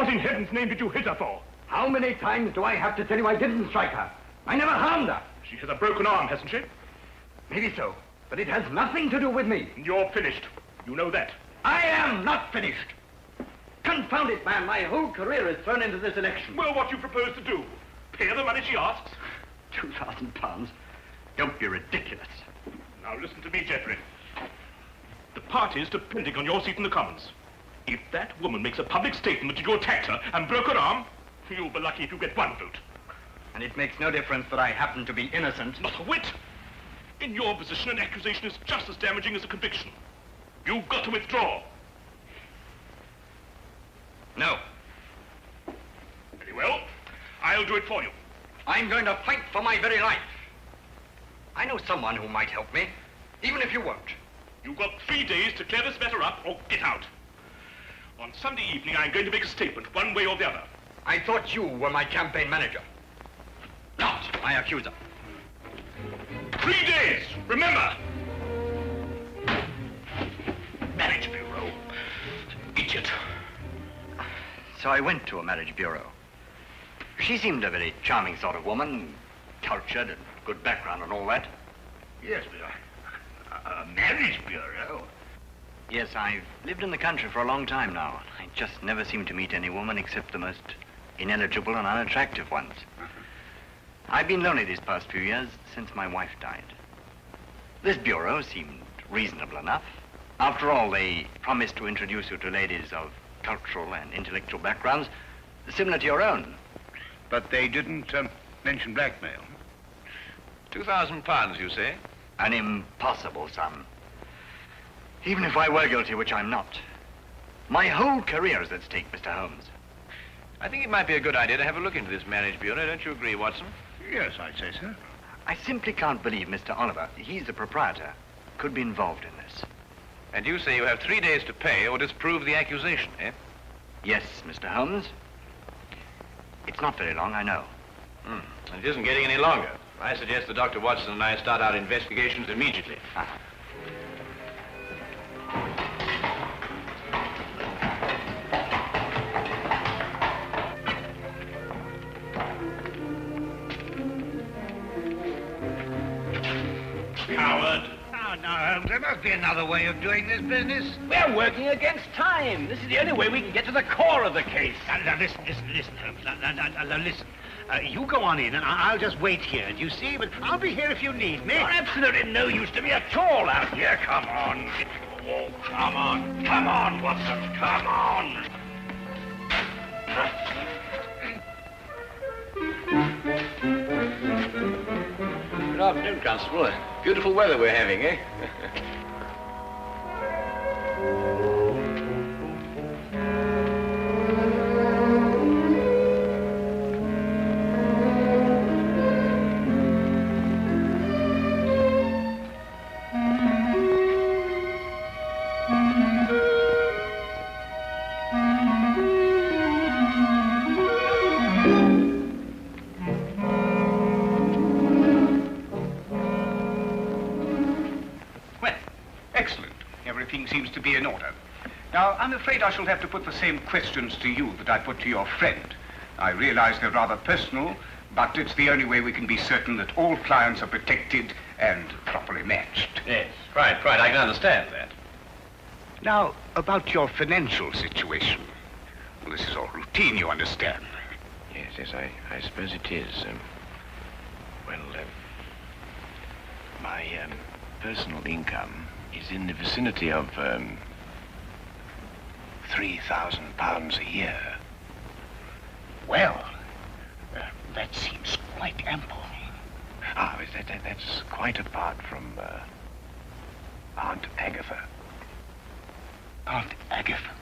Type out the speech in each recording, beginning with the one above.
What in heaven's name did you hit her for? How many times do I have to tell you I didn't strike her? I never harmed her. She has a broken arm, hasn't she? Maybe so, but it has nothing to do with me. You're finished. You know that. I am not finished. Confound it, man, my whole career is thrown into this election. Well, what do you propose to do? Pay her the money she asks? £2,000? Don't be ridiculous. Now listen to me, Geoffrey. The party's depending on your seat in the Commons. If that woman makes a public statement that you attacked her and broke her arm, you'll be lucky if you get one vote. And it makes no difference that I happen to be innocent. Not a whit. In your position, an accusation is just as damaging as a conviction. You've got to withdraw. No. Very well. I'll do it for you. I'm going to fight for my very life. I know someone who might help me, even if you won't. You've got 3 days to clear this matter up or get out. On Sunday evening, I'm going to make a statement, one way or the other. I thought you were my campaign manager, not my accuser. 3 days, remember! Marriage Bureau. Idiot. So I went to a marriage bureau. She seemed a very charming sort of woman, cultured and good background and all that. Yes, but a marriage bureau? Yes, I've lived in the country for a long time now. I just never seem to meet any woman except the most ineligible and unattractive ones. I've been lonely these past few years since my wife died. This bureau seemed reasonable enough. After all, they promised to introduce you to ladies of cultural and intellectual backgrounds similar to your own. But they didn't mention blackmail. £2,000, you say? An impossible sum. Even if I were guilty, which I'm not. My whole career is at stake, Mr. Holmes. I think it might be a good idea to have a look into this marriage bureau, don't you agree, Watson? Yes, I'd say so. I simply can't believe Mr. Oliver, he's the proprietor, could be involved in this. And you say you have 3 days to pay or disprove the accusation, eh? Yes, Mr. Holmes. It's not very long, I know. And it isn't getting any longer. I suggest that Dr. Watson and I start our investigations immediately. Coward. Oh, no, Holmes, there must be another way of doing this business. We're working against time. This is the only way we can get to the core of the case. Now, listen, Holmes. Now, listen. You go on in, and I'll just wait here. Do you see? But I'll be here if you need me. You're absolutely no use to me at all out here. Come on. Oh, come on. Come on, Watson. Come on. Good afternoon, Constable. Beautiful weather we're having, eh? Seems to be in order. Now, I'm afraid I shall have to put the same questions to you that I put to your friend. I realize they're rather personal, but it's the only way we can be certain that all clients are protected and properly matched. Yes, quite. I can understand that. Now, about your financial situation. Well, this is all routine, you understand. Yes, I suppose it is. My personal income is in the vicinity of £3,000 a year. Well, that seems quite ample. That's quite apart from Aunt Agatha. Aunt Agatha?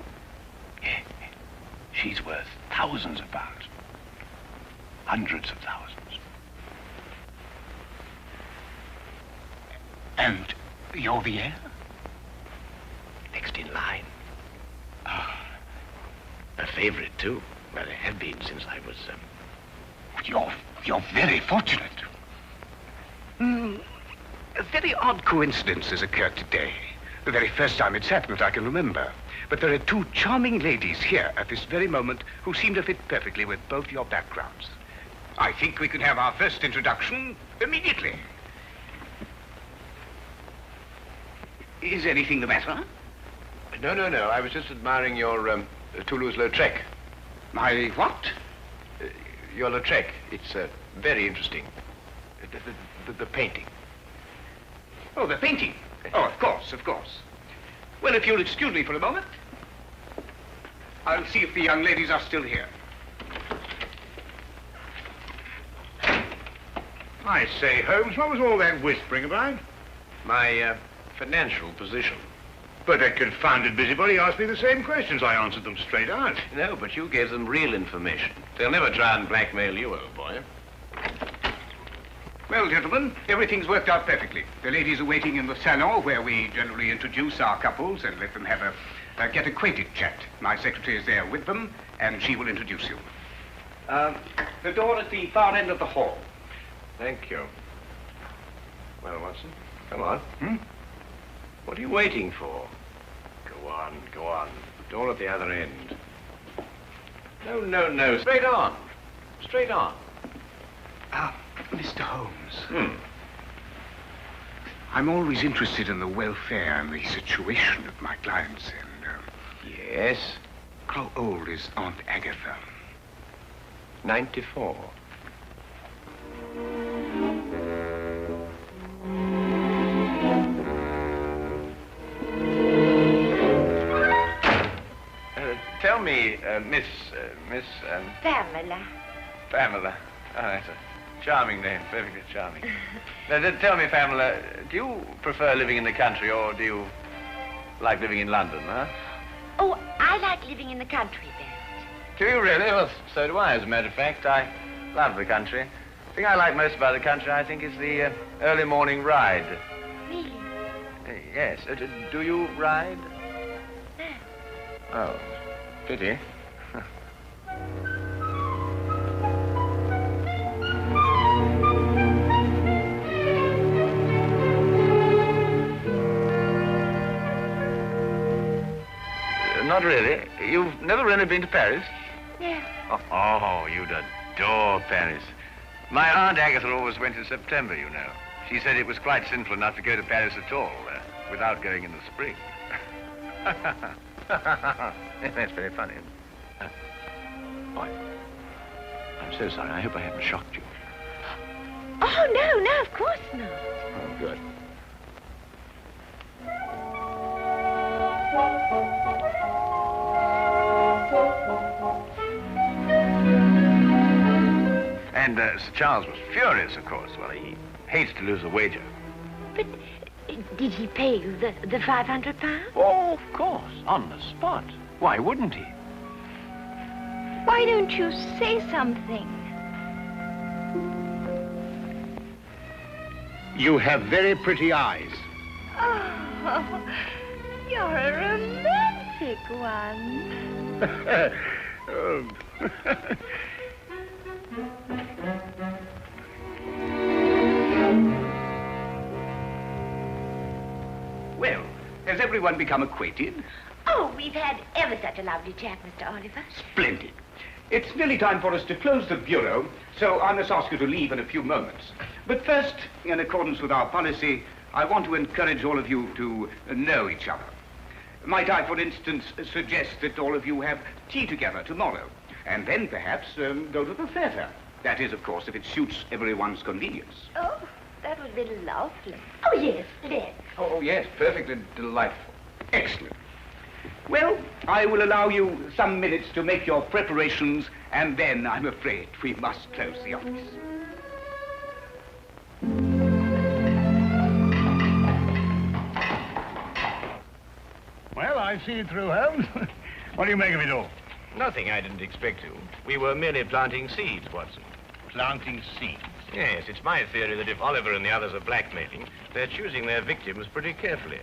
Yeah. She's worth thousands of pounds. Hundreds of thousands. And you're the heir? Next in line. A favorite, too. Well, they have been since I was, You're very fortunate. A very odd coincidence has occurred today. The very first time it's happened that I can remember. But there are two charming ladies here at this very moment who seem to fit perfectly with both your backgrounds. I think we could have our first introduction immediately. Is anything the matter? No. I was just admiring your Toulouse-Lautrec. My what? Your Lautrec. It's very interesting. The painting. Oh, the painting. Oh, of course. Well, if you'll excuse me for a moment, I'll see if the young ladies are still here. I say, Holmes, what was all that whispering about? My financial position. But that confounded busybody asked me the same questions. I answered them straight out. No, but you gave them real information. They'll never try and blackmail you, old boy. Well, gentlemen, everything's worked out perfectly. The ladies are waiting in the salon where we generally introduce our couples and let them have a get acquainted chat. My secretary is there with them, and she will introduce you. The door at the far end of the hall. Thank you. Well, Watson, come on. What are you waiting for? Go on. Door at the other end. No. Straight on. Mr. Holmes. I'm always interested in the welfare and the situation of my clients, and, Yes? how old is Aunt Agatha? 94. Tell me, Miss... Pamela. Oh, that's a charming name, perfectly charming. Now, tell me, Pamela, do you prefer living in the country or do you like living in London, huh? Oh, I like living in the country best. Do you really? Well, so do I, as a matter of fact. I love the country. The thing I like most about the country, I think, is the early morning ride. Really? Yes. Do you ride? No. Oh, pity. Not really. You've never really been to Paris? No. Oh, you'd adore Paris. My Aunt Agatha always went in September, you know. She said it was quite sinful not to go to Paris at all, without going in the spring. That's very funny. Boy, I'm so sorry. I hope I haven't shocked you. Oh, no, of course not. Oh, good. And Sir Charles was furious, of course. Well, he hates to lose a wager. But did he pay you the £500? Oh, of course, on the spot. Why wouldn't he? Why don't you say something? You have very pretty eyes. Oh, you're a romantic one. Oh. Well, has everyone become acquainted? Oh, we've had ever such a lovely chat, Mr. Oliver. Splendid. It's nearly time for us to close the bureau, so I must ask you to leave in a few moments. But first, in accordance with our policy, I want to encourage all of you to know each other. Might I, for instance, suggest that all of you have tea together tomorrow, and then perhaps go to the theatre. That is, of course, if it suits everyone's convenience. Oh, that would be lovely. Oh, yes, let's. Oh, yes, perfectly delightful. Excellent. Well, I will allow you some minutes to make your preparations, and then I'm afraid we must close the office. Well, I've seen it through, Holmes. What do you make of it all? Nothing I didn't expect to. We were merely planting seeds, Watson. Planting seeds. Yes, it's my theory that if Oliver and the others are blackmailing, they're choosing their victims pretty carefully.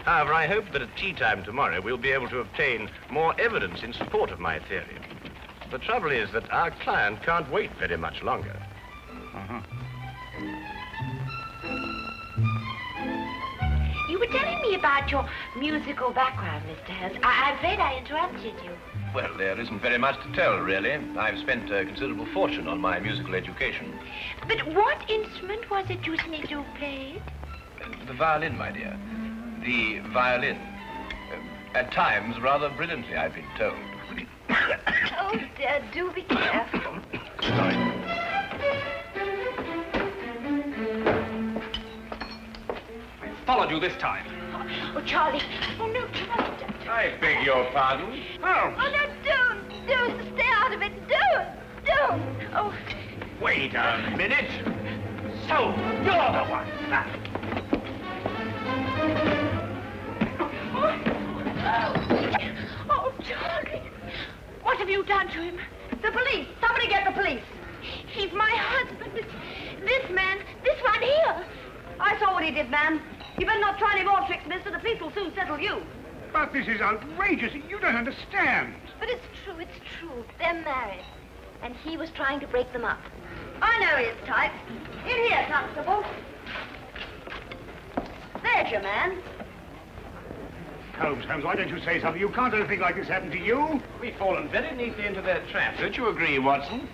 However, I hope that at tea time tomorrow we'll be able to obtain more evidence in support of my theory. The trouble is that our client can't wait very much longer. You were were telling me about your musical background, Mr. Holmes. I'm afraid I interrupted you. Well, there isn't very much to tell, really. I've spent a considerable fortune on my musical education. But what instrument was it you said you played? The violin, my dear. The violin. At times, rather brilliantly, I've been told. Oh, dear, do be careful. Sorry. I followed you this time. Oh, Charlie. Oh, no, Charlie. Don't. I beg your pardon. Oh, Oh, no, don't. Stay out of it. Don't. Oh. Wait a minute. So, you're the one. Oh, Charlie. What have you done to him? The police! Somebody get the police! He's my husband. This man, this one here. I saw what he did, ma'am. You better not try any more tricks, mister. The police will soon settle you. But this is outrageous. You don't understand. But it's true. They're married. And he was trying to break them up. I know his type. In here, Constable. There's your man. Holmes, why don't you say something? You can't let anything like this happen to you. We've fallen very neatly into their trap. Don't you agree, Watson?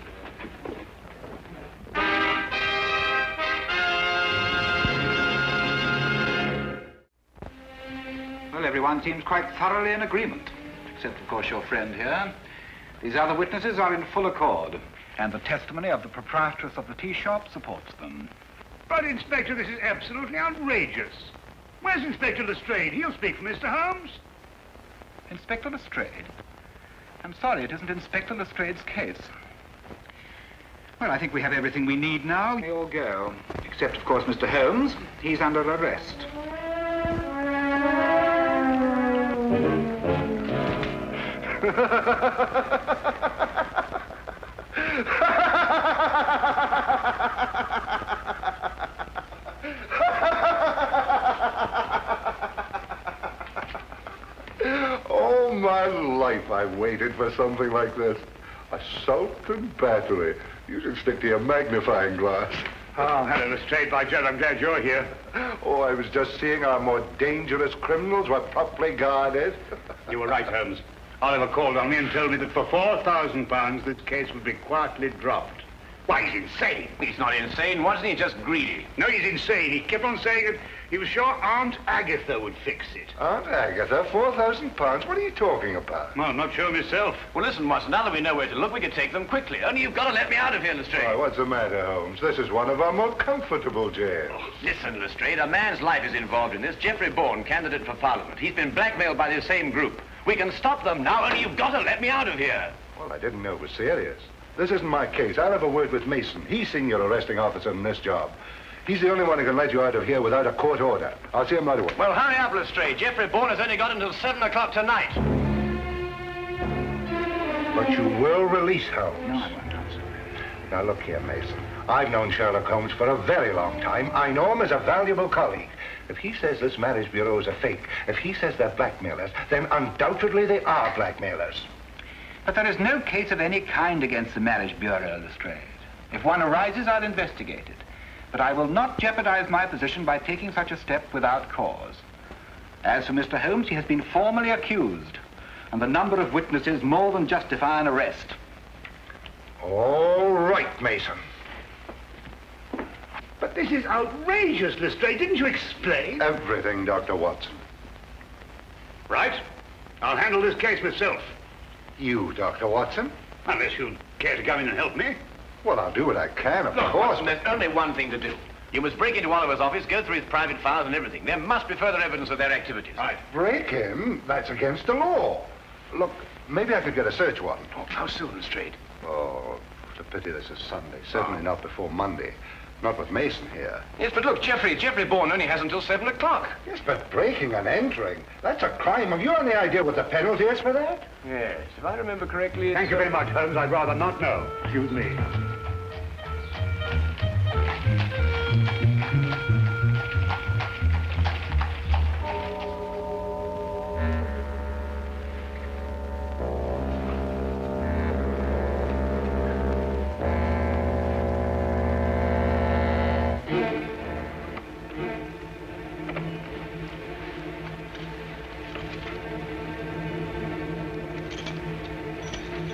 Well, everyone seems quite thoroughly in agreement, except, of course, your friend here. These other witnesses are in full accord, and the testimony of the proprietress of the tea shop supports them. But, Inspector, this is absolutely outrageous. Where's Inspector Lestrade? He'll speak for Mr. Holmes. Inspector Lestrade? I'm sorry, it isn't Inspector Lestrade's case. Well, I think we have everything we need now. We all go. Except, of course, Mr. Holmes. He's under arrest. All my life I've waited for something like this. Assault and battery. You should stick to your magnifying glass. Oh, hello, Lestrade. By Jove, I'm glad you're here. Oh, I was just seeing our more dangerous criminals were properly guarded. You were right, Holmes. Oliver called on me and told me that for £4,000 this case would be quietly dropped. Why, he's insane. He's not insane, wasn't he? Just greedy. No, he's insane. He kept on saying that he was sure Aunt Agatha would fix it. Aunt Agatha, £4,000? What are you talking about? Well, I'm not sure myself. Well, listen, Watson, now that we know where to look, we can take them quickly. Only you've got to let me out of here, Lestrade. Why, what's the matter, Holmes? This is one of our more comfortable jails. Listen, Lestrade, a man's life is involved in this. Geoffrey Bourne, candidate for Parliament. He's been blackmailed by the same group. We can stop them now, only you've got to let me out of here. Well, I didn't know it was serious. This isn't my case. I'll have a word with Mason. He's senior arresting officer in this job. He's the only one who can let you out of here without a court order. I'll see him right away. Well, hurry up, Lestrade. Geoffrey Bourne has only got until 7 o'clock tonight. But you will release Holmes. No, I won't answer. Now, look here, Mason. I've known Sherlock Holmes for a very long time. I know him as a valuable colleague. If he says this marriage bureau is a fake, if he says they're blackmailers, then undoubtedly they are blackmailers. But there is no case of any kind against the Marriage Bureau, Lestrade. If one arises, I'll investigate it. But I will not jeopardize my position by taking such a step without cause. As for Mr. Holmes, he has been formally accused, and the number of witnesses more than justify an arrest. All right, Mason. But this is outrageous, Lestrade. Didn't you explain? Everything, Dr. Watson. Right. I'll handle this case myself. You, Dr. Watson? Unless you'd care to come in and help me. Well, I'll do what I can, of Look, course. Watson, there's only one thing to do. You must break into Oliver's office, go through his private files and everything. There must be further evidence of their activities. Right. Break him? That's against the law. Look, maybe I could get a search warrant. Oh, how soon, Lestrade? Oh, it's a pity this is Sunday. Certainly not before Monday. Not with Mason here. Yes, but look, Geoffrey Bourne only has until 7 o'clock. Yes, but breaking and entering, that's a crime. Have you any idea what the penalty is for that? Yes, if I remember correctly, Thank you very much, Holmes. I'd rather not know. Excuse me.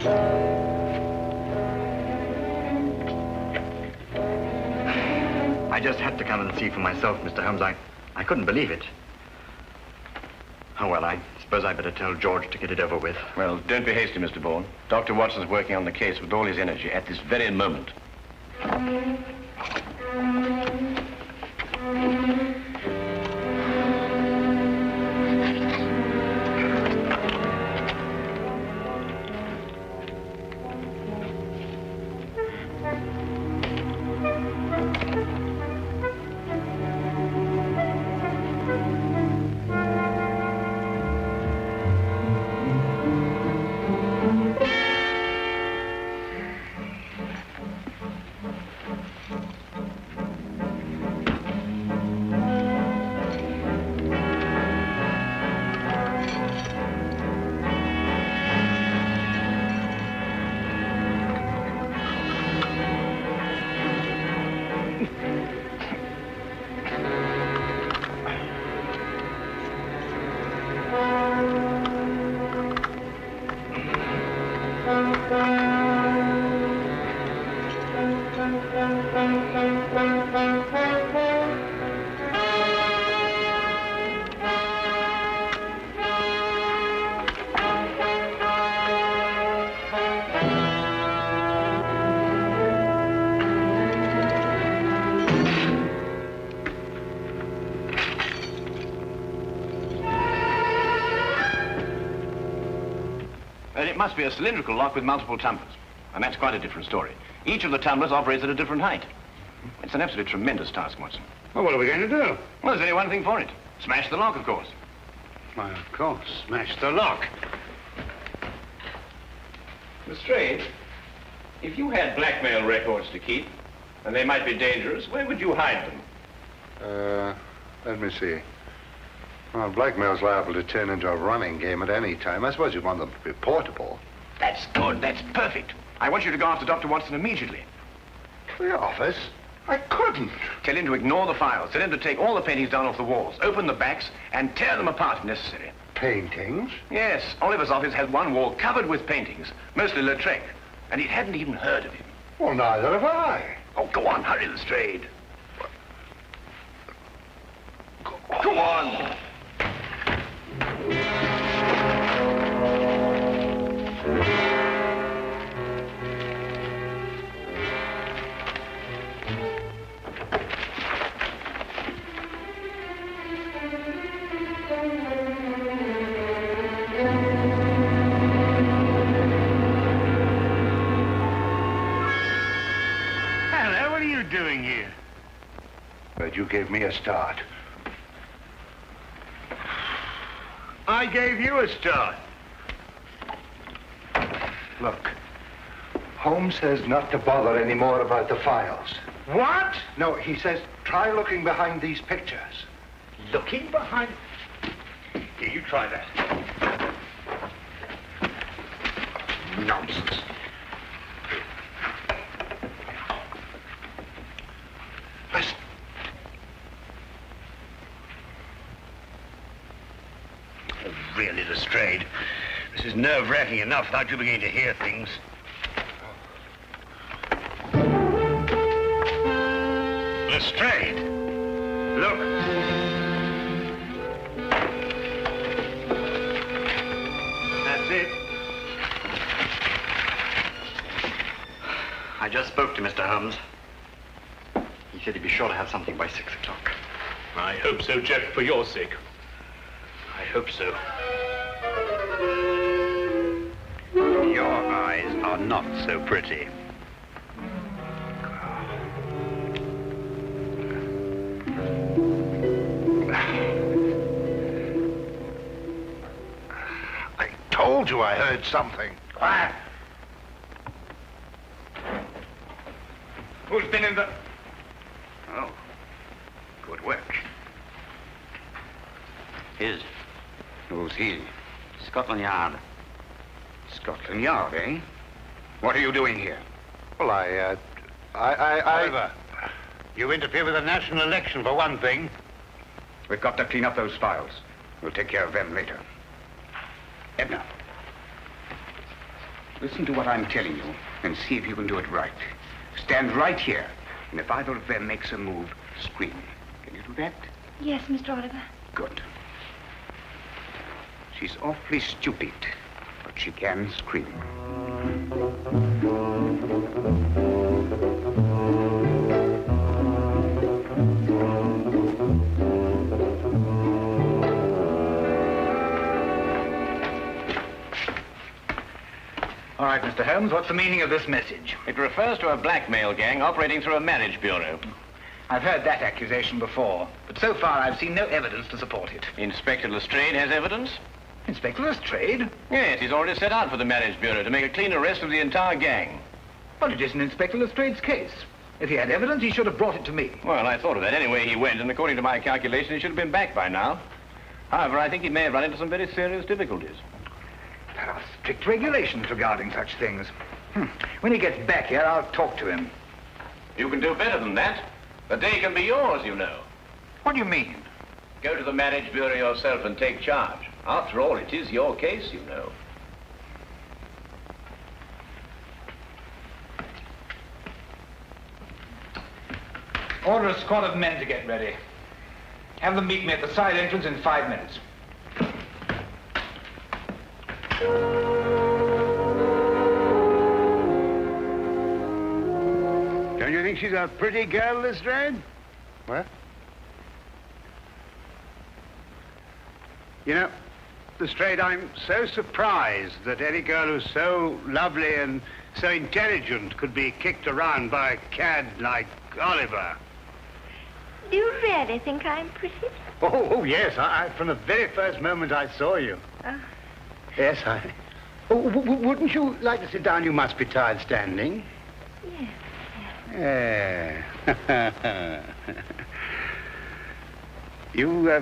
I just had to come and see for myself, Mr. Holmes. I couldn't believe it. Oh, well, I suppose I better tell George to get it over with. Well, don't be hasty, Mr. Bourne. Dr. Watson's working on the case with all his energy at this very moment. It must be a cylindrical lock with multiple tumblers. And that's quite a different story. Each of the tumblers operates at a different height. It's an absolutely tremendous task, Watson. Well, what are we going to do? Well, there's only one thing for it. Smash the lock, of course. Why, of course. Smash the lock. Lestrade, if you had blackmail records to keep, and they might be dangerous, where would you hide them? Let me see. Well, blackmail's liable to turn into a running game at any time. I suppose you want them to be portable. That's good. That's perfect. I want you to go after Dr. Watson immediately. To the office? I couldn't. Tell him to ignore the files. Tell him to take all the paintings down off the walls, open the backs, and tear them apart if necessary. Paintings? Yes. Oliver's office has one wall covered with paintings, mostly Lautrec, and he hadn't even heard of him. Well, neither have I. Oh, go on. Hurry, Lestrade. Go on. Hello, what are you doing here? But you gave me a start. I gave you a start. Look, Holmes says not to bother anymore about the files. What? No, he says try looking behind these pictures. Looking behind... Here, you try that. Nonsense. Listen. Oh, really, Lestrade. This is nerve-wracking enough without you beginning to hear things. Lestrade! Look. That's it. I just spoke to Mr. Holmes. He said he'd be sure to have something by 6 o'clock. I hope so, Jeff, for your sake. I hope so. Your eyes are not so pretty. I told you I heard something. Quiet. Who's been in the... Oh, good work. Who's he? Scotland Yard. Scotland Yard, eh? What are you doing here? Well, Oliver, you interfere with the national election, for one thing. We've got to clean up those files. We'll take care of them later. Edna. Listen to what I'm telling you and see if you can do it right. Stand right here, and if either of them makes a move, scream. Can you do that? Yes, Mr. Oliver. Good. She's awfully stupid, but she can scream. All right, Mr. Holmes, what's the meaning of this message? It refers to a blackmail gang operating through a marriage bureau. I've heard that accusation before, but so far I've seen no evidence to support it. Inspector Lestrade has evidence? Inspector Lestrade? Yes, he's already set out for the marriage bureau to make a clean arrest of the entire gang. But it isn't Inspector Lestrade's case. If he had evidence, he should have brought it to me. Well, I thought of that. Anyway, he went, and according to my calculation, he should have been back by now. However, I think he may have run into some very serious difficulties. There are strict regulations regarding such things. When he gets back here, I'll talk to him. You can do better than that. The day can be yours, you know. What do you mean? Go to the marriage bureau yourself and take charge. After all, it is your case, you know. Order a squad of men to get ready. Have them meet me at the side entrance in 5 minutes. Don't you think she's a pretty girl, Lestrade? What? You know, Lestrade, I'm so surprised that any girl who's so lovely and so intelligent could be kicked around by a cad like Oliver. Do you really think I'm pretty? Oh, yes. From the very first moment I saw you. Yes, Oh, wouldn't you like to sit down? You must be tired standing. Yes. You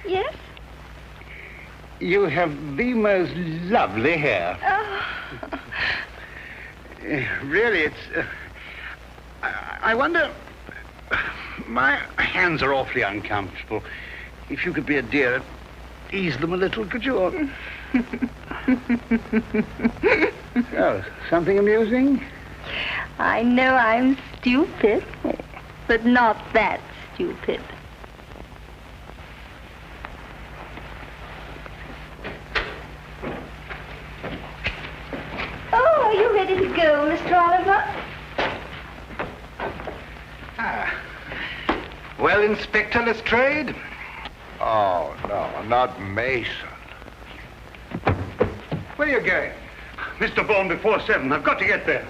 Yes? You have the most lovely hair. Oh. Really, it's... I wonder... My hands are awfully uncomfortable. If you could be a dear, ease them a little, could you? Oh, something amusing? I know I'm stupid, but not that stupid. Oh, are you ready to go, Mr. Oliver? Well, Inspector Lestrade? Oh, no, not Mason. Where are you going? Mr. Bourne, before 7. I've got to get there.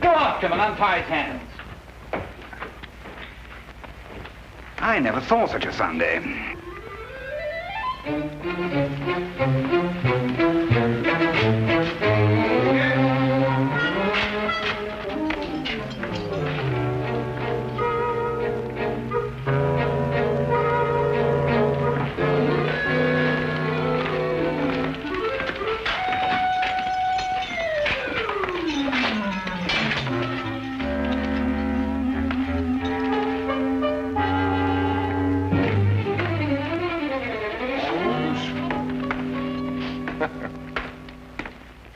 Go after him and untie his hands. I never saw such a Sunday.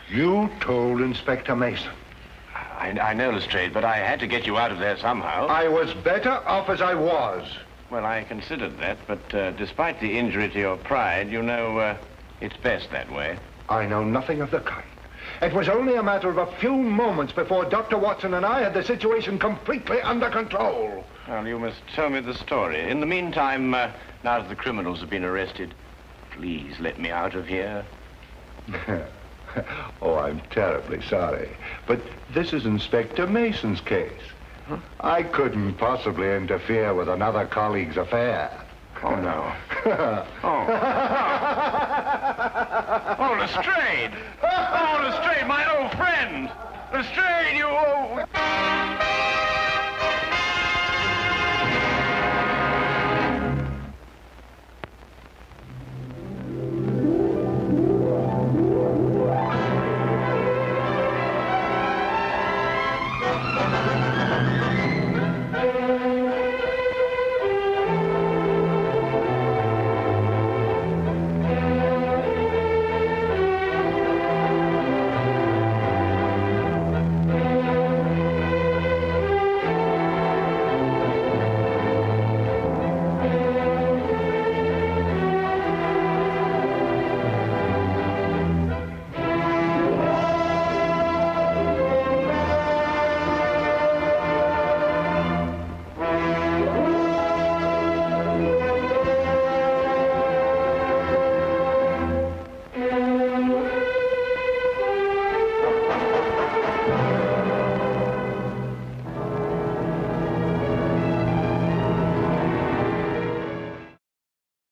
You told Inspector Mason. I know, Lestrade, but I had to get you out of there somehow. I was better off as I was. Well, I considered that, but despite the injury to your pride, you know, it's best that way. I know nothing of the kind. It was only a matter of a few moments before Dr. Watson and I had the situation completely under control. Well, you must tell me the story. In the meantime, now that the criminals have been arrested, please let me out of here. Oh, I'm terribly sorry. But this is Inspector Mason's case. Huh? I couldn't possibly interfere with another colleague's affair. Oh, no. Oh, Lestrade!